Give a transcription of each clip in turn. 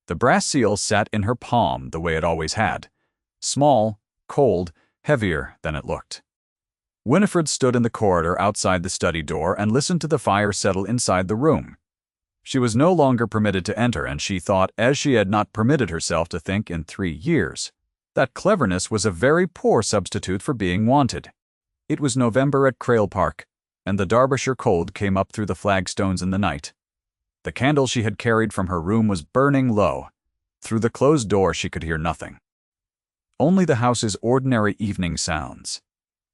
The brass seal sat in her palm the way it always had. Small, cold, heavier than it looked. Winifred stood in the corridor outside the study door and listened to the fire settle inside the room. She was no longer permitted to enter, and she thought, as she had not permitted herself to think in 3 years, that cleverness was a very poor substitute for being wanted. It was November at Crail Park, and the Derbyshire cold came up through the flagstones in the night. The candle she had carried from her room was burning low. Through the closed door she could hear nothing. Only the house's ordinary evening sounds.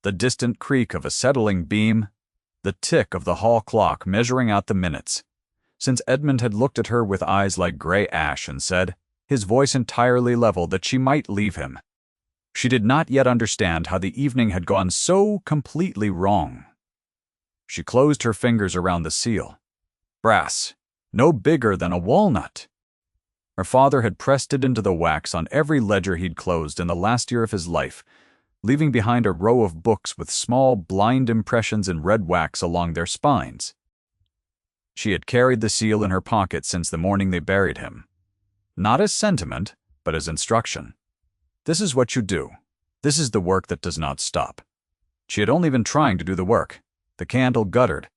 The distant creak of a settling beam, the tick of the hall clock measuring out the minutes. Since Edmund had looked at her with eyes like gray ash and said, his voice entirely level, that she might leave him. She did not yet understand how the evening had gone so completely wrong. She closed her fingers around the seal. Brass, no bigger than a walnut. Her father had pressed it into the wax on every ledger he'd closed in the last year of his life, leaving behind a row of books with small blind impressions in red wax along their spines. She had carried the seal in her pocket since the morning they buried him. Not as sentiment, but as instruction. This is what you do. This is the work that does not stop. She had only been trying to do the work. The candle guttered.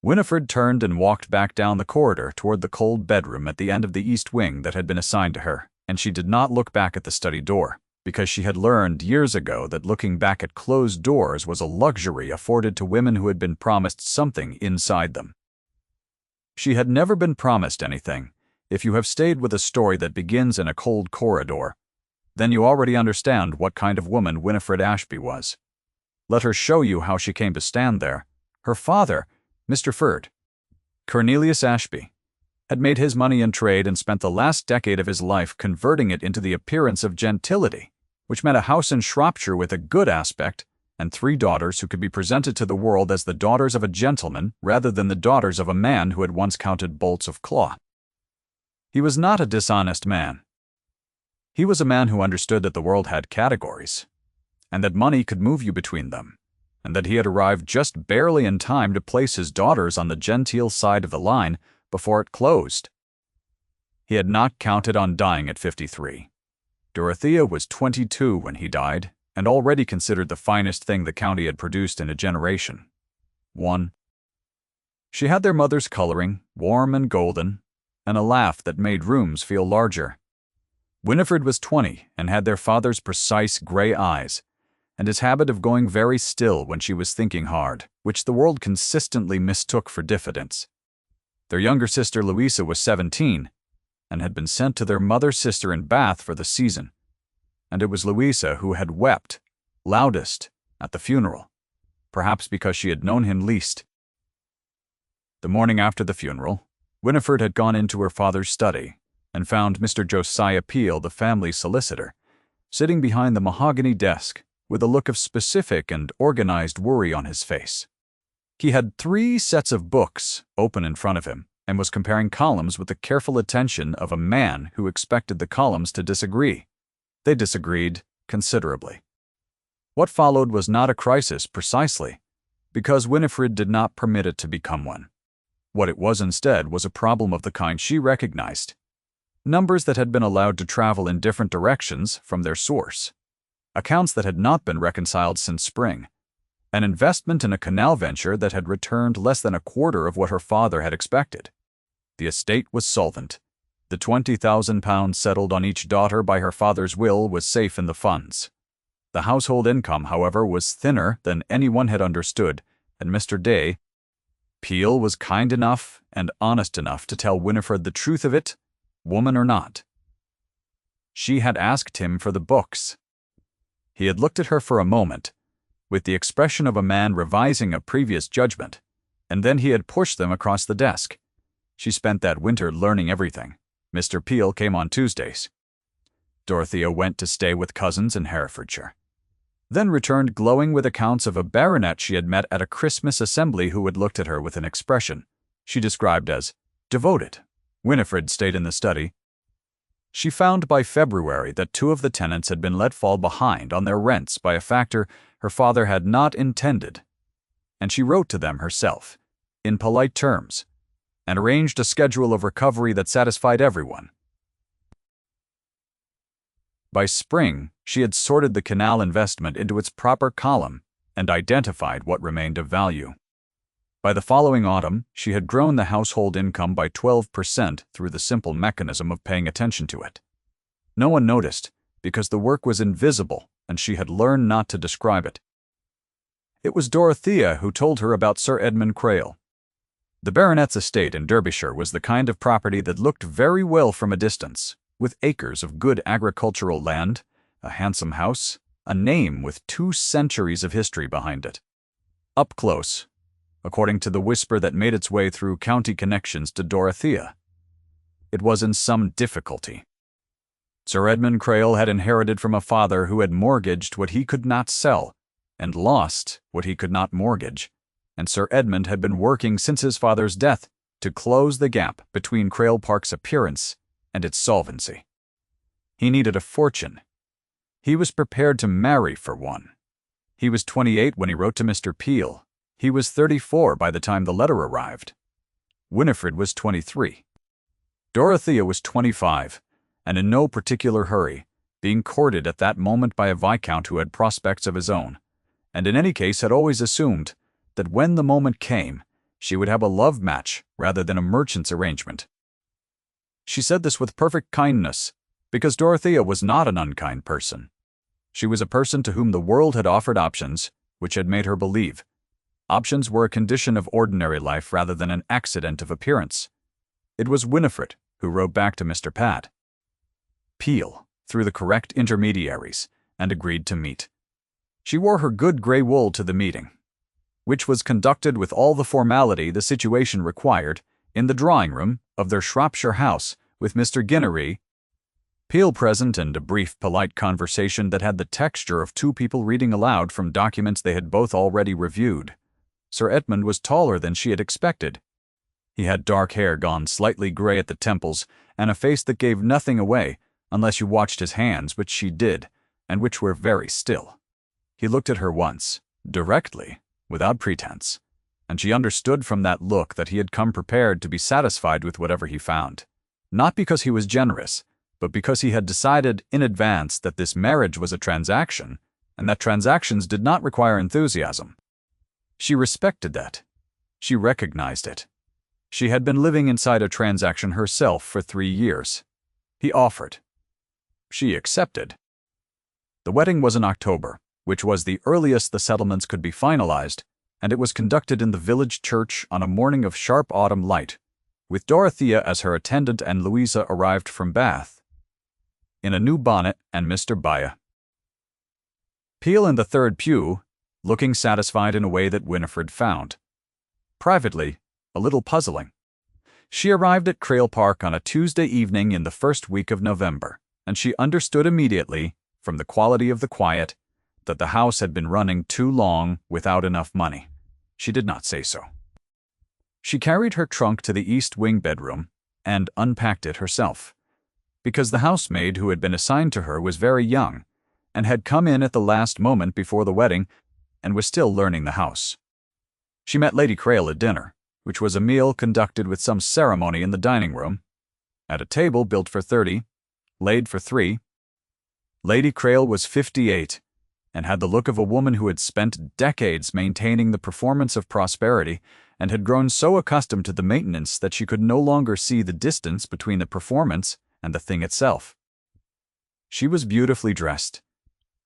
Winifred turned and walked back down the corridor toward the cold bedroom at the end of the east wing that had been assigned to her, and she did not look back at the study door, because she had learned years ago that looking back at closed doors was a luxury afforded to women who had been promised something inside them. She had never been promised anything. If you have stayed with a story that begins in a cold corridor, then you already understand what kind of woman Winifred Ashby was. Let her show you how she came to stand there. Her father, Mr. Ferd, Cornelius Ashby, had made his money in trade and spent the last decade of his life converting it into the appearance of gentility, which meant a house in Shropshire with a good aspect, and 3 daughters who could be presented to the world as the daughters of a gentleman rather than the daughters of a man who had once counted bolts of cloth. He was not a dishonest man. He was a man who understood that the world had categories, and that money could move you between them, and that he had arrived just barely in time to place his daughters on the genteel side of the line before it closed. He had not counted on dying at 53. Dorothea was 22 when he died, and already considered the finest thing the county had produced in a generation. 1. She had their mother's coloring, warm and golden, and a laugh that made rooms feel larger. Winifred was 20 and had their father's precise gray eyes, and his habit of going very still when she was thinking hard, which the world consistently mistook for diffidence. Their younger sister Louisa was 17, and had been sent to their mother's sister in Bath for the season, and it was Louisa who had wept loudest at the funeral, perhaps because she had known him least. The morning after the funeral, Winifred had gone into her father's study and found Mr. Josiah Peel, the family solicitor, sitting behind the mahogany desk with a look of specific and organized worry on his face. He had 3 sets of books open in front of him and was comparing columns with the careful attention of a man who expected the columns to disagree. They disagreed considerably. What followed was not a crisis precisely, because Winifred did not permit it to become one. What it was instead was a problem of the kind she recognized. Numbers that had been allowed to travel in different directions from their source. Accounts that had not been reconciled since spring. An investment in a canal venture that had returned less than a quarter of what her father had expected. The estate was solvent. The £20,000 settled on each daughter by her father's will was safe in the funds. The household income, however, was thinner than anyone had understood, and Mr. Day, Peel, was kind enough and honest enough to tell Winifred the truth of it, woman or not. She had asked him for the books. He had looked at her for a moment, with the expression of a man revising a previous judgment, and then he had pushed them across the desk. She spent that winter learning everything. Mr. Peel came on Tuesdays. Dorothea went to stay with cousins in Herefordshire, then returned glowing with accounts of a baronet she had met at a Christmas assembly who had looked at her with an expression she described as devoted. Winifred stayed in the study. She found by February that 2 of the tenants had been let fall behind on their rents by a factor her father had not intended, and she wrote to them herself, in polite terms, and arranged a schedule of recovery that satisfied everyone. By spring, she had sorted the canal investment into its proper column and identified what remained of value. By the following autumn, she had grown the household income by 12% through the simple mechanism of paying attention to it. No one noticed, because the work was invisible and she had learned not to describe it. It was Dorothea who told her about Sir Edmund Crail. The baronet's estate in Derbyshire was the kind of property that looked very well from a distance, with acres of good agricultural land, a handsome house, a name with 2 centuries of history behind it. Up close, according to the whisper that made its way through county connections to Dorothea, it was in some difficulty. Sir Edmund Crail had inherited from a father who had mortgaged what he could not sell and lost what he could not mortgage, and Sir Edmund had been working since his father's death to close the gap between Crail Park's appearance and its solvency. He needed a fortune. He was prepared to marry for one. He was 28 when he wrote to Mr. Peel. He was 34 by the time the letter arrived. Winifred was 23. Dorothea was 25, and in no particular hurry, being courted at that moment by a viscount who had prospects of his own, and in any case had always assumed that when the moment came, she would have a love match rather than a merchant's arrangement. She said this with perfect kindness, because Dorothea was not an unkind person. She was a person to whom the world had offered options, which had made her believe. Options were a condition of ordinary life rather than an accident of appearance. It was Winifred who wrote back to Mr. Pat. Peel, through the correct intermediaries, and agreed to meet. She wore her good grey wool to the meeting, which was conducted with all the formality the situation required in the drawing-room of their Shropshire house, with Mr. Ginnery, Peel present, and a brief, polite conversation that had the texture of 2 people reading aloud from documents they had both already reviewed. Sir Edmund was taller than she had expected. He had dark hair gone slightly grey at the temples, and a face that gave nothing away, unless you watched his hands, which she did, and which were very still. He looked at her once, directly, without pretense, and she understood from that look that he had come prepared to be satisfied with whatever he found. Not because he was generous, but because he had decided in advance that this marriage was a transaction, and that transactions did not require enthusiasm. She respected that. She recognized it. She had been living inside a transaction herself for 3 years. He offered. She accepted. The wedding was in October, which was the earliest the settlements could be finalized, and it was conducted in the village church on a morning of sharp autumn light, with Dorothea as her attendant, and Louisa arrived from Bath in a new bonnet and Mr. Baya. Peel in the 3rd pew, looking satisfied in a way that Winifred found privately a little puzzling. She arrived at Crail Park on a Tuesday evening in the 1st week of November, and she understood immediately, from the quality of the quiet, that the house had been running too long without enough money. She did not say so. She carried her trunk to the east wing bedroom and unpacked it herself, because the housemaid who had been assigned to her was very young and had come in at the last moment before the wedding and was still learning the house. She met Lady Crail at dinner, which was a meal conducted with some ceremony in the dining room, at a table built for 30, laid for 3. Lady Crail was 58, and had the look of a woman who had spent decades maintaining the performance of prosperity and had grown so accustomed to the maintenance that she could no longer see the distance between the performance and the thing itself. She was beautifully dressed.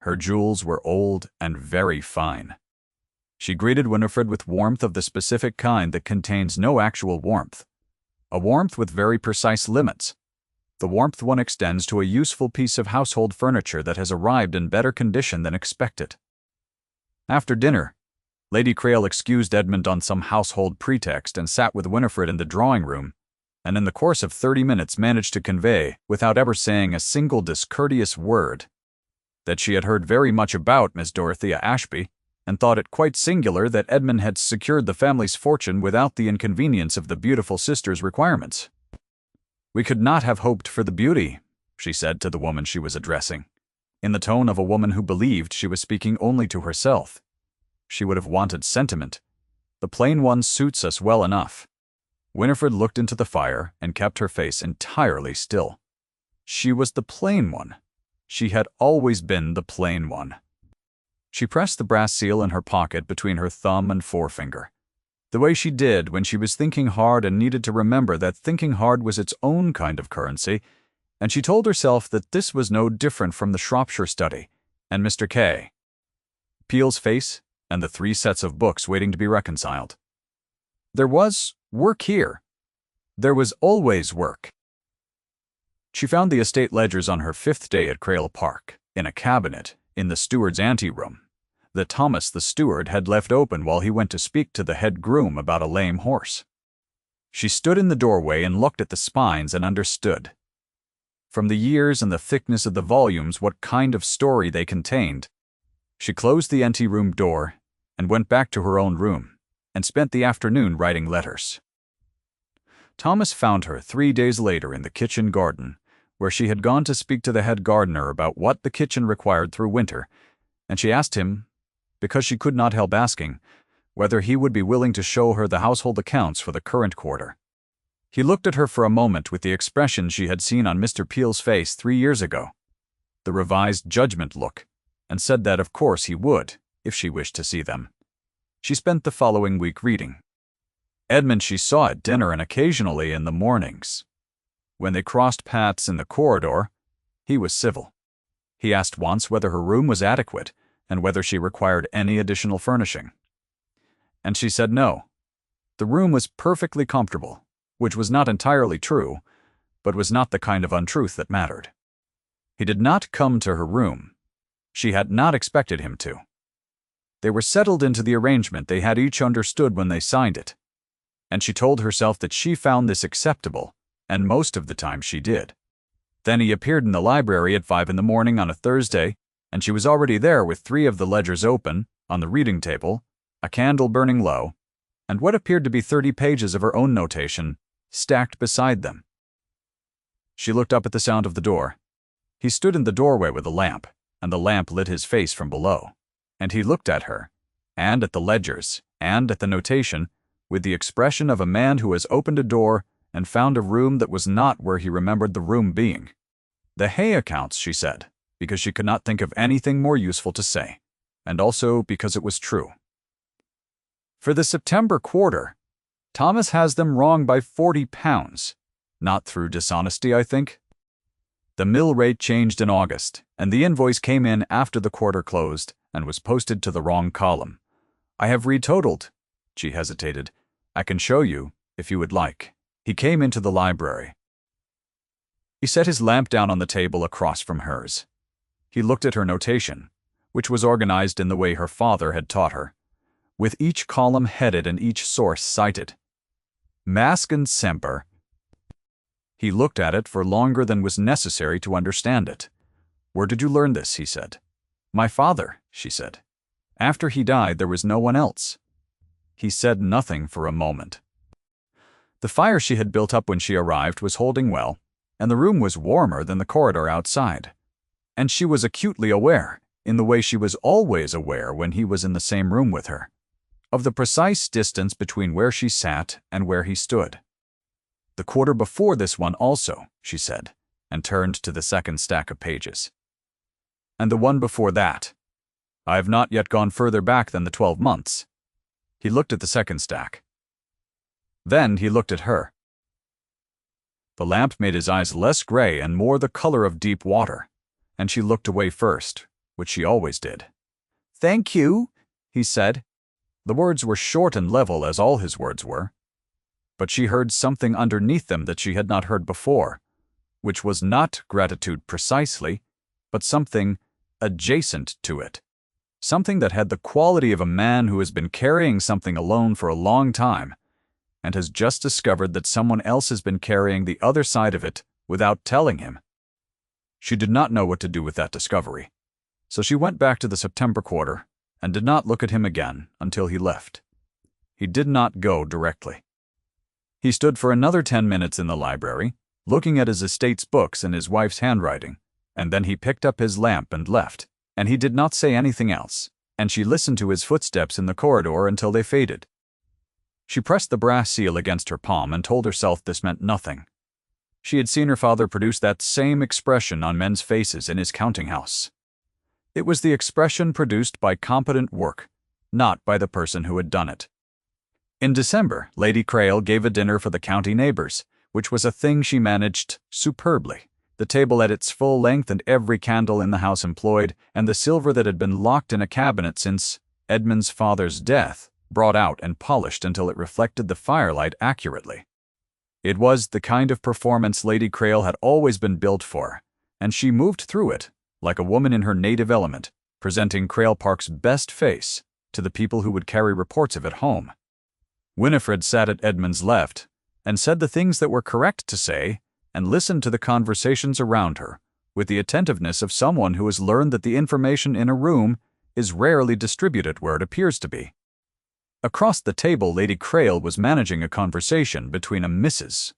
Her jewels were old and very fine. She greeted Winifred with warmth of the specific kind that contains no actual warmth, a warmth with very precise limits, the warmth one extends to a useful piece of household furniture that has arrived in better condition than expected. After dinner, Lady Crail excused Edmund on some household pretext and sat with Winifred in the drawing-room, and in the course of 30 minutes managed to convey, without ever saying a single discourteous word, that she had heard very much about Miss Dorothea Ashby, and thought it quite singular that Edmund had secured the family's fortune without the inconvenience of the beautiful sister's requirements. "We could not have hoped for the beauty," she said to the woman she was addressing, in the tone of a woman who believed she was speaking only to herself. "She would have wanted sentiment. The plain one suits us well enough." Winifred looked into the fire and kept her face entirely still. She was the plain one. She had always been the plain one. She pressed the brass seal in her pocket between her thumb and forefinger, the way she did when she was thinking hard and needed to remember that thinking hard was its own kind of currency, and she told herself that this was no different from the Shropshire study and Mr. K. Peel's face and the 3 sets of books waiting to be reconciled. There was work here. There was always work. She found the estate ledgers on her 5th day at Crail Park, in a cabinet in the steward's anteroom that Thomas the steward had left open while he went to speak to the head groom about a lame horse. She stood in the doorway and looked at the spines and understood, from the years and the thickness of the volumes, what kind of story they contained. She closed the anteroom door and went back to her own room and spent the afternoon writing letters. Thomas found her 3 days later in the kitchen garden, where she had gone to speak to the head gardener about what the kitchen required through winter, and she asked him, because she could not help asking, whether he would be willing to show her the household accounts for the current quarter. He looked at her for a moment with the expression she had seen on Mr. Peel's face 3 years ago, the revised judgment look, and said that of course he would, if she wished to see them. She spent the following week reading. Edmund she saw at dinner and occasionally in the mornings. When they crossed paths in the corridor, he was civil. He asked once whether her room was adequate and whether she required any additional furnishing. And she said no. The room was perfectly comfortable, which was not entirely true, but was not the kind of untruth that mattered. He did not come to her room. She had not expected him to. They were settled into the arrangement they had each understood when they signed it, and she told herself that she found this acceptable, and most of the time she did. Then he appeared in the library at 5 in the morning on a Thursday, and she was already there with 3 of the ledgers open, on the reading table, a candle burning low, and what appeared to be 30 pages of her own notation stacked beside them. She looked up at the sound of the door. He stood in the doorway with a lamp, and the lamp lit his face from below, and he looked at her, and at the ledgers, and at the notation, with the expression of a man who has opened a door and found a room that was not where he remembered the room being. The hay accounts, she said, because she could not think of anything more useful to say, and also because it was true. For the September quarter, Thomas has them wrong by £40, not through dishonesty, I think. The mill rate changed in August, and the invoice came in after the quarter closed and was posted to the wrong column. I have retotaled. She hesitated. I can show you, if you would like. He came into the library. He set his lamp down on the table across from hers. He looked at her notation, which was organized in the way her father had taught her, with each column headed and each source cited. Masque and Semper. He looked at it for longer than was necessary to understand it. Where did you learn this? He said. My father, she said. After he died, there was no one else. He said nothing for a moment. The fire she had built up when she arrived was holding well, and the room was warmer than the corridor outside. And she was acutely aware, in the way she was always aware when he was in the same room with her, of the precise distance between where she sat and where he stood. The quarter before this one also, she said, and turned to the second stack of pages. And the one before that. I have not yet gone further back than the 12 months. He looked at the second stack. Then he looked at her. The lamp made his eyes less gray and more the color of deep water, and she looked away first, which she always did. Thank you, he said. The words were short and level as all his words were, but she heard something underneath them that she had not heard before, which was not gratitude precisely, but something adjacent to it. Something that had the quality of a man who has been carrying something alone for a long time and has just discovered that someone else has been carrying the other side of it without telling him. She did not know what to do with that discovery, so she went back to the September quarter and did not look at him again until he left. He did not go directly. He stood for another 10 minutes in the library, looking at his estate's books and his wife's handwriting, and then he picked up his lamp and left, and he did not say anything else, and she listened to his footsteps in the corridor until they faded. She pressed the brass seal against her palm and told herself this meant nothing. She had seen her father produce that same expression on men's faces in his counting house. It was the expression produced by competent work, not by the person who had done it. In December, Lady Crail gave a dinner for the county neighbors, which was a thing she managed superbly. The table at its full length and every candle in the house employed, and the silver that had been locked in a cabinet since Edmund's father's death, brought out and polished until it reflected the firelight accurately. It was the kind of performance Lady Crail had always been built for, and she moved through it like a woman in her native element, presenting Crail Park's best face to the people who would carry reports of it home. Winifred sat at Edmund's left and said the things that were correct to say and listened to the conversations around her with the attentiveness of someone who has learned that the information in a room is rarely distributed where it appears to be. Across the table, Lady Crail was managing a conversation between a Mrs.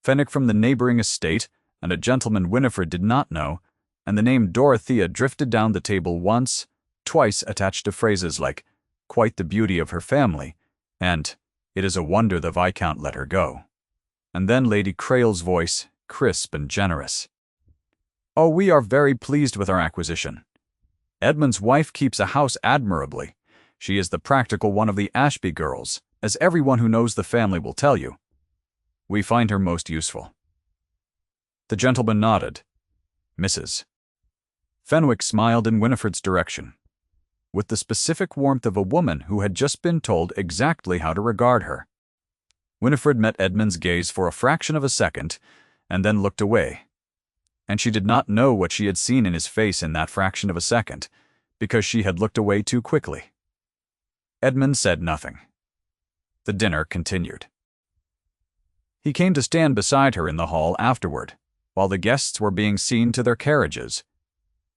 Fenwick from the neighboring estate and a gentleman Winifred did not know, and the name Dorothea drifted down the table once, twice attached to phrases like, "quite the beauty of her family," and "it is a wonder the Viscount let her go." And then Lady Crail's voice, crisp and generous. "Oh, we are very pleased with our acquisition. Edmund's wife keeps a house admirably. She is the practical one of the Ashby girls, as everyone who knows the family will tell you. We find her most useful." The gentleman nodded. Mrs. Fenwick smiled in Winifred's direction, with the specific warmth of a woman who had just been told exactly how to regard her. Winifred met Edmund's gaze for a fraction of a second, and then looked away. And she did not know what she had seen in his face in that fraction of a second, because she had looked away too quickly. Edmund said nothing. The dinner continued. He came to stand beside her in the hall afterward, while the guests were being seen to their carriages,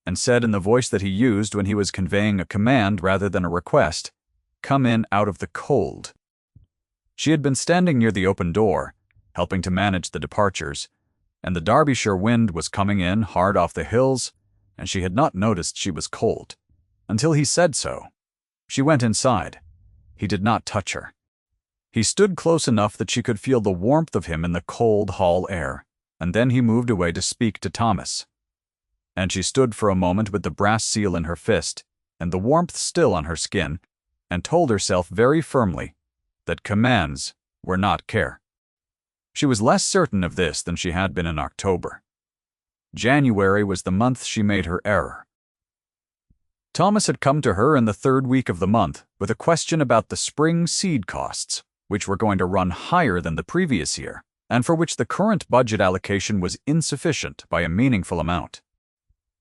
and said in the voice that he used when he was conveying a command rather than a request, "Come in out of the cold." She had been standing near the open door, helping to manage the departures, and the Derbyshire wind was coming in hard off the hills, and she had not noticed she was cold, until he said so. She went inside. He did not touch her. He stood close enough that she could feel the warmth of him in the cold hall air, and then he moved away to speak to Thomas. And she stood for a moment with the brass seal in her fist, and the warmth still on her skin, and told herself very firmly that commands were not care. She was less certain of this than she had been in October. January was the month she made her error. Thomas had come to her in the third week of the month with a question about the spring seed costs, which were going to run higher than the previous year, and for which the current budget allocation was insufficient by a meaningful amount.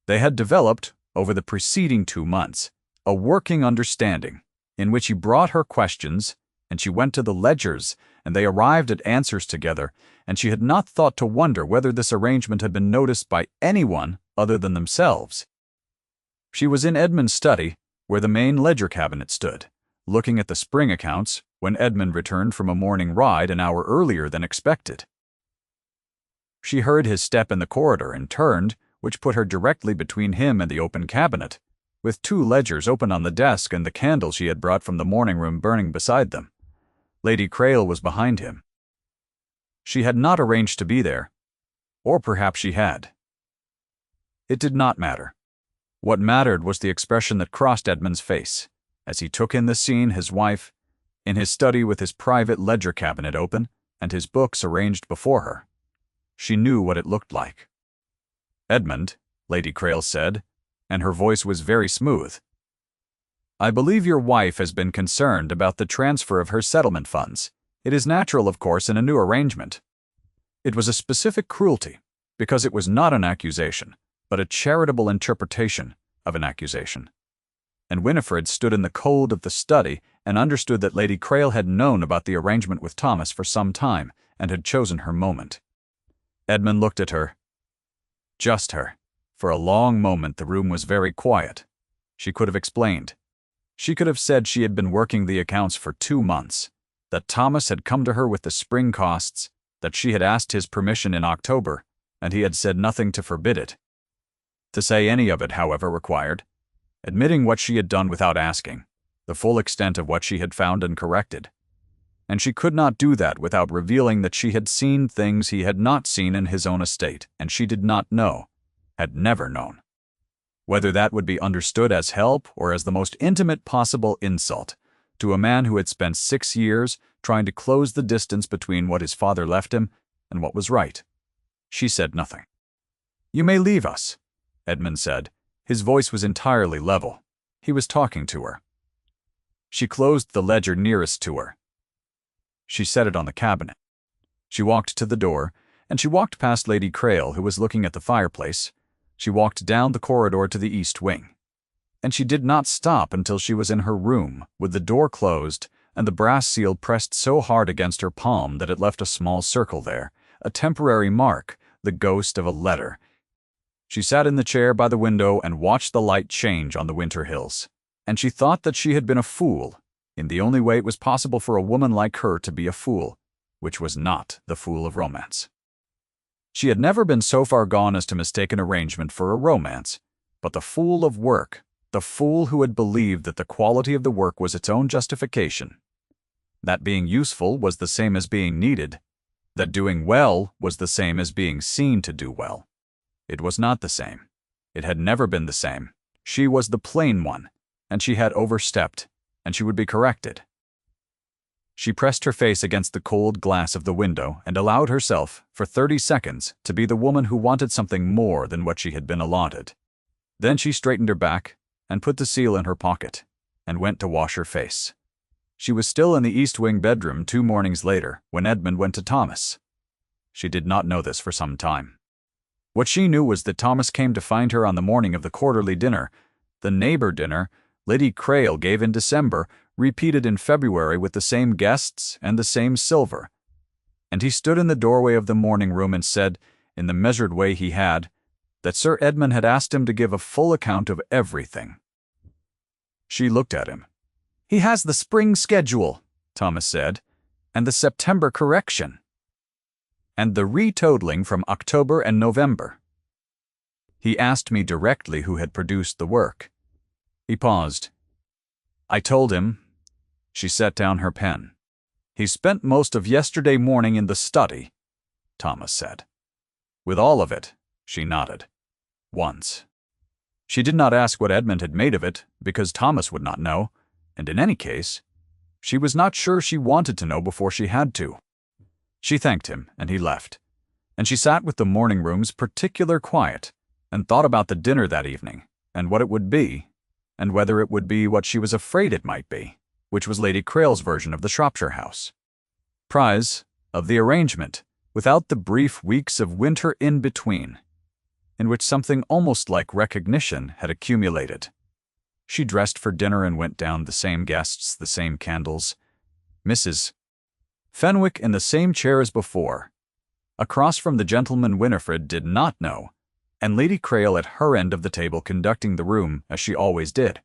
They had developed, over the preceding 2 months, a working understanding in which he brought her questions, and she went to the ledgers, and they arrived at answers together, and she had not thought to wonder whether this arrangement had been noticed by anyone other than themselves. She was in Edmund's study, where the main ledger cabinet stood, looking at the spring accounts when Edmund returned from a morning ride an hour earlier than expected. She heard his step in the corridor and turned, which put her directly between him and the open cabinet, with 2 ledgers open on the desk and the candle she had brought from the morning room burning beside them. Lady Crail was behind him. She had not arranged to be there, or perhaps she had. It did not matter. What mattered was the expression that crossed Edmund's face, as he took in the scene his wife, in his study with his private ledger cabinet open and his books arranged before her. She knew what it looked like. "Edmund," Lady Crail said, and her voice was very smooth, "I believe your wife has been concerned about the transfer of her settlement funds. It is natural, of course, in a new arrangement." It was a specific cruelty, because it was not an accusation, but a charitable interpretation of an accusation. And Winifred stood in the cold of the study and understood that Lady Crail had known about the arrangement with Thomas for some time and had chosen her moment. Edmund looked at her. Just her. For a long moment the room was very quiet. She could have explained. She could have said she had been working the accounts for 2 months, that Thomas had come to her with the spring costs, that she had asked his permission in October, and he had said nothing to forbid it. To say any of it, however, required, admitting what she had done without asking, the full extent of what she had found and corrected. and she could not do that without revealing that she had seen things he had not seen in his own estate, and she did not know, had never known. Whether that would be understood as help or as the most intimate possible insult to a man who had spent 6 years trying to close the distance between what his father left him and what was right. She said nothing. "You may leave us," Edmund said. His voice was entirely level. He was talking to her. She closed the ledger nearest to her. She set it on the cabinet. She walked to the door, and she walked past Lady Crail, who was looking at the fireplace. She walked down the corridor to the east wing. And she did not stop until she was in her room, with the door closed and the brass seal pressed so hard against her palm that it left a small circle there, a temporary mark, the ghost of a letter. She sat in the chair by the window and watched the light change on the winter hills. And she thought that she had been a fool, in the only way it was possible for a woman like her to be a fool, which was not the fool of romance. She had never been so far gone as to mistake an arrangement for a romance, but the fool of work, the fool who had believed that the quality of the work was its own justification, that being useful was the same as being needed, that doing well was the same as being seen to do well. It was not the same. It had never been the same. She was the plain one, and she had overstepped, and she would be corrected. She pressed her face against the cold glass of the window and allowed herself, for 30 seconds, to be the woman who wanted something more than what she had been allotted. Then she straightened her back and put the seal in her pocket and went to wash her face. She was still in the East Wing bedroom 2 mornings later when Edmund went to Thomas. She did not know this for some time. What she knew was that Thomas came to find her on the morning of the quarterly dinner, the neighbor dinner Lady Crail gave in December, repeated in February with the same guests and the same silver. And he stood in the doorway of the morning room and said, in the measured way he had, that Sir Edmund had asked him to give a full account of everything. She looked at him. "He has the spring schedule," Thomas said, "and the September correction, and the retotaling from October and November. He asked me directly who had produced the work." He paused. "I told him." She set down her pen. "He spent most of yesterday morning in the study," Thomas said. "With all of it," she nodded. "Once." She did not ask what Edmund had made of it, because Thomas would not know, and in any case, she was not sure she wanted to know before she had to. She thanked him, and he left, and she sat with the morning room's particular quiet, and thought about the dinner that evening, and what it would be, and whether it would be what she was afraid it might be, which was Lady Crail's version of the Shropshire house. Prize of the arrangement, without the brief weeks of winter in between, in which something almost like recognition had accumulated. She dressed for dinner and went down, the same guests, the same candles. Mrs. Fenwick in the same chair as before. Across from the gentleman Winifred did not know, and Lady Crail at her end of the table conducting the room as she always did.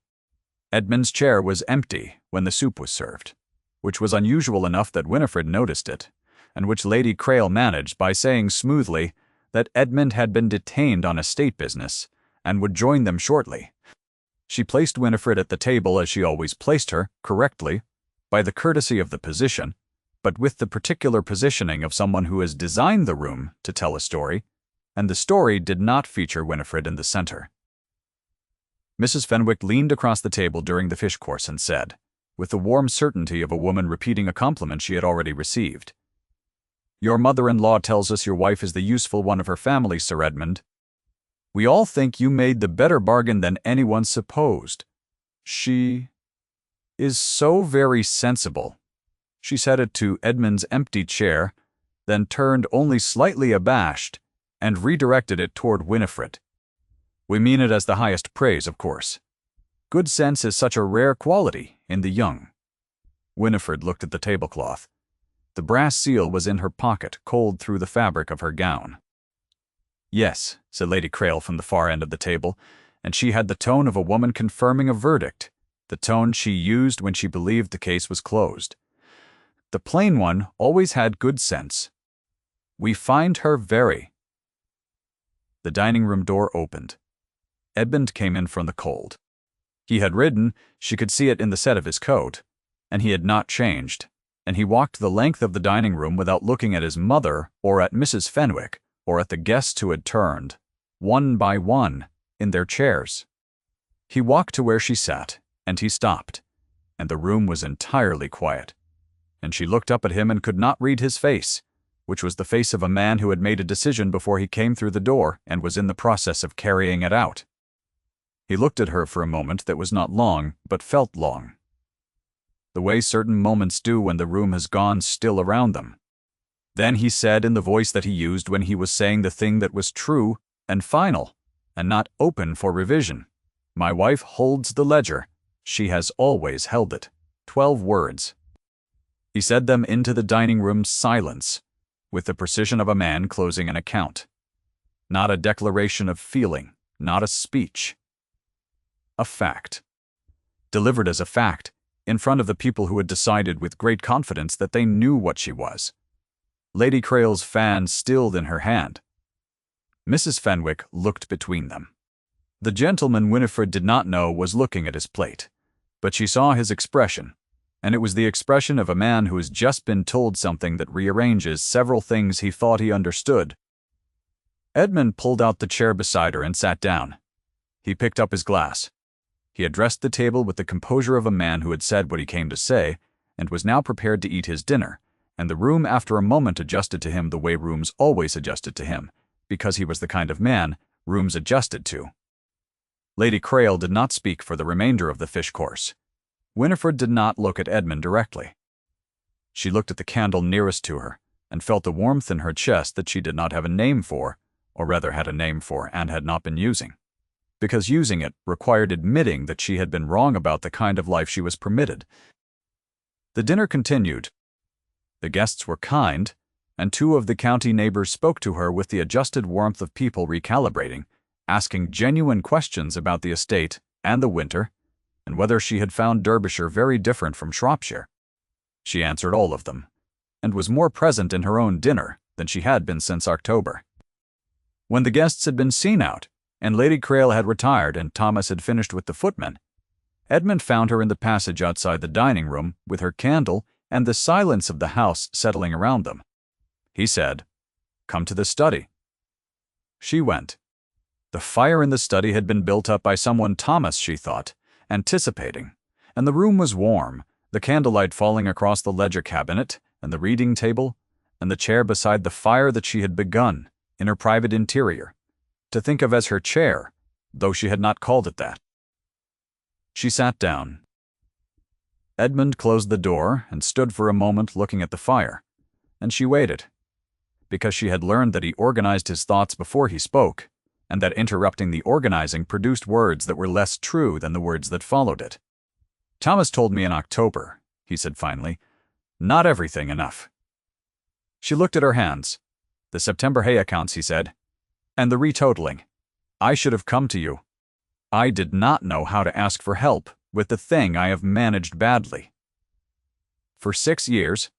Edmund's chair was empty when the soup was served, which was unusual enough that Winifred noticed it, and which Lady Crail managed by saying smoothly that Edmund had been detained on estate business and would join them shortly. She placed Winifred at the table as she always placed her, correctly, by the courtesy of the position, but with the particular positioning of someone who has designed the room to tell a story, and the story did not feature Winifred in the center. Mrs. Fenwick leaned across the table during the fish course and said, with the warm certainty of a woman repeating a compliment she had already received, "Your mother-in-law tells us your wife is the useful one of her family, Sir Edmund. We all think you made the better bargain than anyone supposed. She is so very sensible." She said it to Edmund's empty chair, then turned only slightly abashed and redirected it toward Winifred. "We mean it as the highest praise, of course. Good sense is such a rare quality in the young." Winifred looked at the tablecloth. The brass seal was in her pocket, cold through the fabric of her gown. "Yes," said Lady Crail from the far end of the table, and she had the tone of a woman confirming a verdict, the tone she used when she believed the case was closed. The plain one always had good sense. "We find her very—" The dining room door opened. Edmund came in from the cold. He had ridden, she could see it in the set of his coat, and he had not changed. and he walked the length of the dining room without looking at his mother or at Mrs. Fenwick or at the guests who had turned, one by one, in their chairs. He walked to where she sat, and he stopped, and the room was entirely quiet, and she looked up at him and could not read his face, which was the face of a man who had made a decision before he came through the door and was in the process of carrying it out. He looked at her for a moment that was not long, but felt long. The way certain moments do when the room has gone still around them. Then he said in the voice that he used when he was saying the thing that was true and final, and not open for revision, "My wife holds the ledger. She has always held it." 12 words. He said them into the dining room silence, with the precision of a man closing an account. Not a declaration of feeling, not a speech. A fact. Delivered as a fact, in front of the people who had decided with great confidence that they knew what she was. Lady Crail's fan stilled in her hand. Mrs. Fenwick looked between them. The gentleman Winifred did not know was looking at his plate, but she saw his expression, and it was the expression of a man who has just been told something that rearranges several things he thought he understood. Edmund pulled out the chair beside her and sat down. He picked up his glass. He addressed the table with the composure of a man who had said what he came to say, and was now prepared to eat his dinner, and the room after a moment adjusted to him the way rooms always adjusted to him, because he was the kind of man rooms adjusted to. Lady Crail did not speak for the remainder of the fish course. Winifred did not look at Edmund directly. She looked at the candle nearest to her, and felt the warmth in her chest that she did not have a name for, or rather had a name for and had not been using, because using it required admitting that she had been wrong about the kind of life she was permitted. The dinner continued. The guests were kind, and 2 of the county neighbors spoke to her with the adjusted warmth of people recalibrating, asking genuine questions about the estate and the winter, and whether she had found Derbyshire very different from Shropshire. She answered all of them, and was more present in her own dinner than she had been since October. When the guests had been seen out, and Lady Crail had retired and Thomas had finished with the footman, Edmund found her in the passage outside the dining room with her candle and the silence of the house settling around them. He said, "Come to the study." She went. The fire in the study had been built up by someone Thomas, she thought, anticipating, and the room was warm, the candlelight falling across the ledger cabinet and the reading table and the chair beside the fire that she had begun, in her private interior, to think of as her chair, though she had not called it that. She sat down. Edmund closed the door and stood for a moment looking at the fire, and she waited, because she had learned that he organized his thoughts before he spoke, and that interrupting the organizing produced words that were less true than the words that followed it. "Thomas told me in October," he said finally, "not everything enough." She looked at her hands. "The September hay accounts," he said, "and the retotaling. I should have come to you. I did not know how to ask for help with the thing I have managed badly." For 6 years,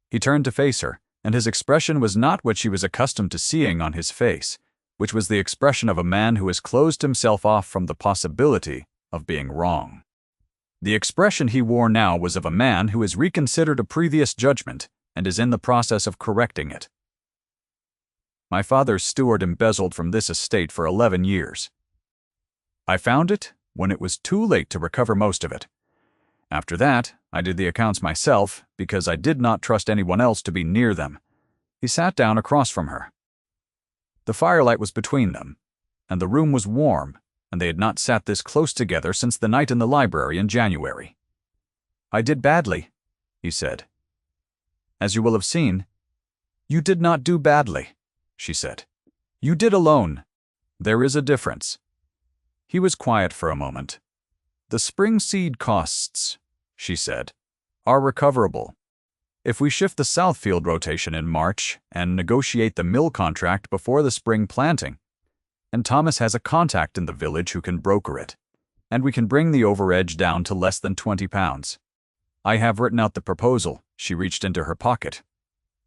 he turned to face her, and his expression was not what she was accustomed to seeing on his face, which was the expression of a man who has closed himself off from the possibility of being wrong. The expression he wore now was of a man who has reconsidered a previous judgment and is in the process of correcting it. "My father's steward embezzled from this estate for 11 years. I found it when it was too late to recover most of it. After that, I did the accounts myself because I did not trust anyone else to be near them." He sat down across from her. The firelight was between them, and the room was warm, and they had not sat this close together since the night in the library in January. "I did badly," he said. "As you will have seen." "You did not do badly," she said. "You did alone. There is a difference." He was quiet for a moment. "The spring seed costs," she said, "are recoverable. If we shift the Southfield rotation in March and negotiate the mill contract before the spring planting, and Thomas has a contact in the village who can broker it, and we can bring the overedge down to less than £20. I have written out the proposal." She reached into her pocket.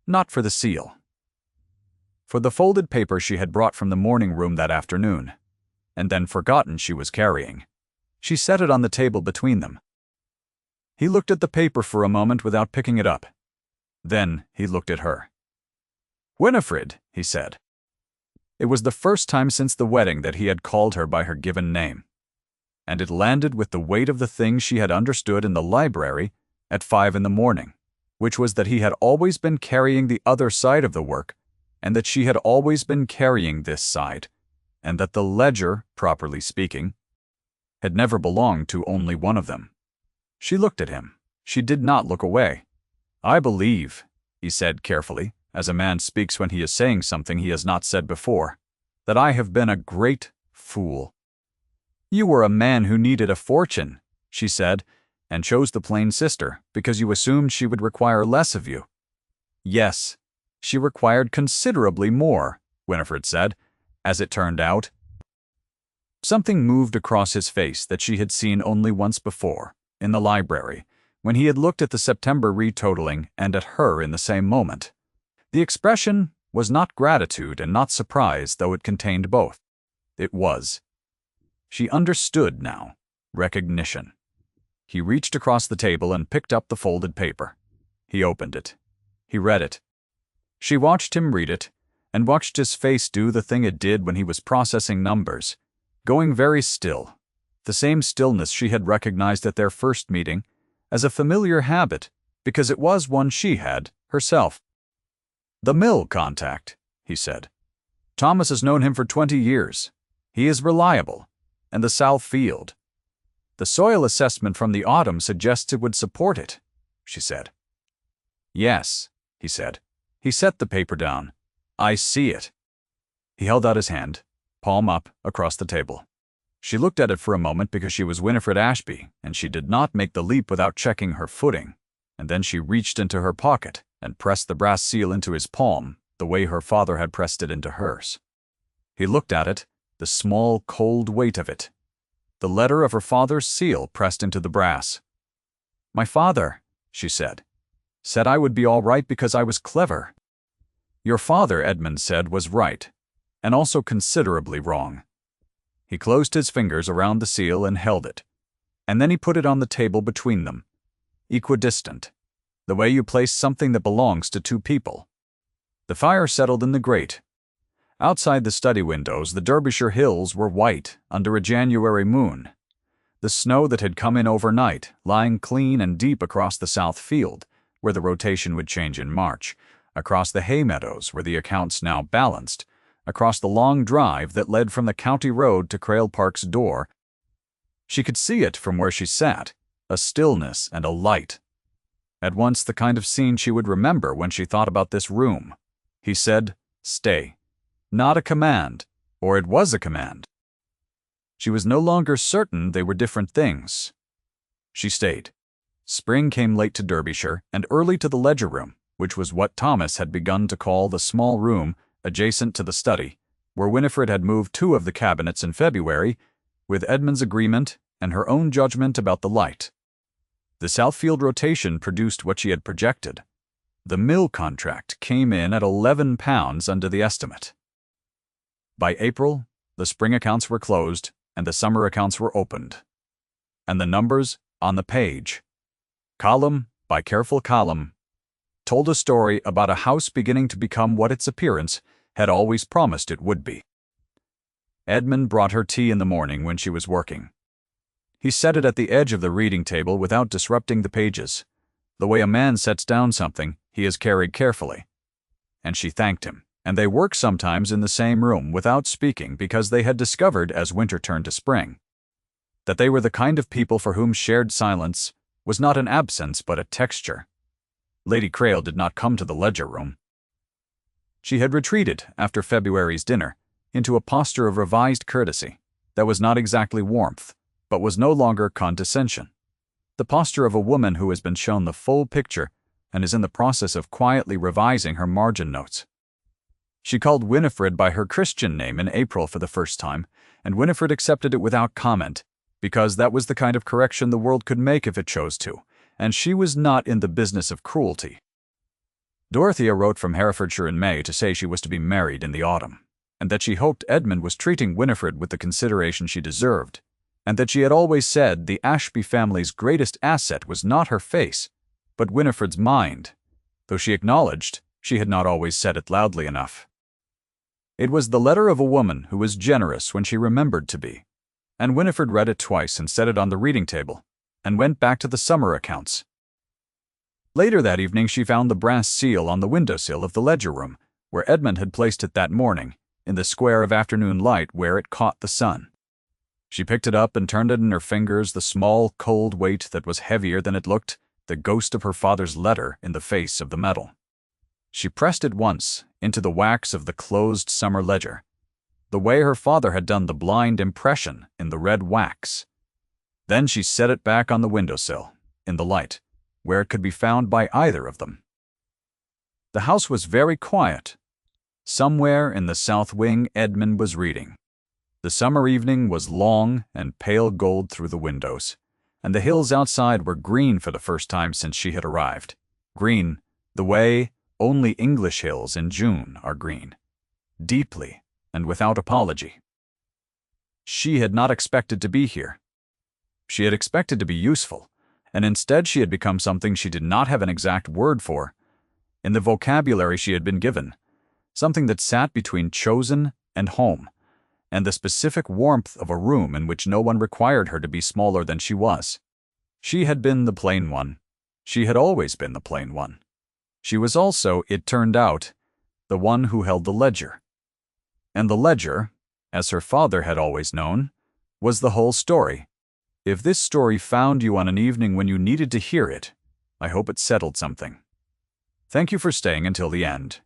Not for the seal. For the folded paper she had brought from the morning room that afternoon, and then forgotten she was carrying. She set it on the table between them. He looked at the paper for a moment without picking it up, Then he looked at her. "Winifred," he said. It was the first time since the wedding that he had called her by her given name, and it landed with the weight of the thing she had understood in the library at 5 in the morning, which was that he had always been carrying the other side of the work, and that she had always been carrying this side, and that the ledger, properly speaking, had never belonged to only one of them. She looked at him. She did not look away. "I believe," he said carefully, as a man speaks when he is saying something he has not said before, "that I have been a great fool." "You were a man who needed a fortune," she said, "and chose the plain sister because you assumed she would require less of you." "Yes, she required considerably more," Winifred said, as it turned out. Something moved across his face that she had seen only once before, in the library, when he had looked at the September retotaling and at her in the same moment. The expression was not gratitude and not surprise, though it contained both. It was. She understood now. Recognition. He reached across the table and picked up the folded paper. He opened it. He read it. She watched him read it, and watched his face do the thing it did when he was processing numbers, going very still, the same stillness she had recognized at their first meeting as a familiar habit because it was one she had herself. "The mill contact," he said. "Thomas has known him for 20 years. He is reliable. And the south field. The soil assessment from the autumn suggests it would support it," she said. "Yes," he said. He set the paper down. "I see it." He held out his hand, palm up, across the table. She looked at it for a moment because she was Winifred Ashby, and she did not make the leap without checking her footing, and then she reached into her pocket and pressed the brass seal into his palm, the way her father had pressed it into hers. He looked at it, the small, cold weight of it. The letter of her father's seal pressed into the brass. "My father," she said I would be all right because I was clever." "Your father," Edmund said, "was right, and also considerably wrong." He closed his fingers around the seal and held it, and then he put it on the table between them, equidistant, the way you place something that belongs to two people. The fire settled in the grate. Outside the study windows, the Derbyshire hills were white under a January moon. The snow that had come in overnight, lying clean and deep across the south field, where the rotation would change in March, across the hay meadows where the accounts now balanced, across the long drive that led from the county road to Crail Park's door. She could see it from where she sat, a stillness and a light. At once the kind of scene she would remember when she thought about this room. He said, "Stay." Not a command, or it was a command. She was no longer certain they were different things. She stayed. Spring came late to Derbyshire and early to the ledger room, which was what Thomas had begun to call the small room adjacent to the study, where Winifred had moved 2 of the cabinets in February, with Edmund's agreement and her own judgment about the light. The Southfield rotation produced what she had projected. The mill contract came in at £11 under the estimate. By April, the spring accounts were closed and the summer accounts were opened. And the numbers on the page, column by careful column, told a story about a house beginning to become what its appearance had always promised it would be. Edmund brought her tea in the morning when she was working. He set it at the edge of the reading table without disrupting the pages. The way a man sets down something he has carried carefully. And she thanked him. And they worked sometimes in the same room without speaking because they had discovered, as winter turned to spring, that they were the kind of people for whom shared silence was not an absence but a texture. Lady Crail did not come to the ledger room. She had retreated, after February's dinner, into a posture of revised courtesy that was not exactly warmth, but was no longer condescension. The posture of a woman who has been shown the full picture and is in the process of quietly revising her margin notes. She called Winifred by her Christian name in April for the first time, and Winifred accepted it without comment, because that was the kind of correction the world could make if it chose to, and she was not in the business of cruelty. Dorothea wrote from Herefordshire in May to say she was to be married in the autumn, and that she hoped Edmund was treating Winifred with the consideration she deserved, and that she had always said the Ashby family's greatest asset was not her face, but Winifred's mind, though she acknowledged she had not always said it loudly enough. It was the letter of a woman who was generous when she remembered to be, and Winifred read it twice and set it on the reading table, and went back to the summer accounts. Later that evening she found the brass seal on the windowsill of the ledger room, where Edmund had placed it that morning, in the square of afternoon light where it caught the sun. She picked it up and turned it in her fingers, the small, cold weight that was heavier than it looked, the ghost of her father's letter in the face of the metal. She pressed it once into the wax of the closed summer ledger, the way her father had done the blind impression in the red wax. Then she set it back on the windowsill, in the light, where it could be found by either of them. The house was very quiet. Somewhere in the south wing Edmund was reading. The summer evening was long and pale gold through the windows, and the hills outside were green for the first time since she had arrived. Green, the way only English hills in June are green, deeply and without apology. She had not expected to be here. She had expected to be useful, and instead she had become something she did not have an exact word for, in the vocabulary she had been given, something that sat between chosen and home, and the specific warmth of a room in which no one required her to be smaller than she was. She had been the plain one. She had always been the plain one. She was also, it turned out, the one who held the ledger. And the ledger, as her father had always known, was the whole story. If this story found you on an evening when you needed to hear it, I hope it settled something. Thank you for staying until the end.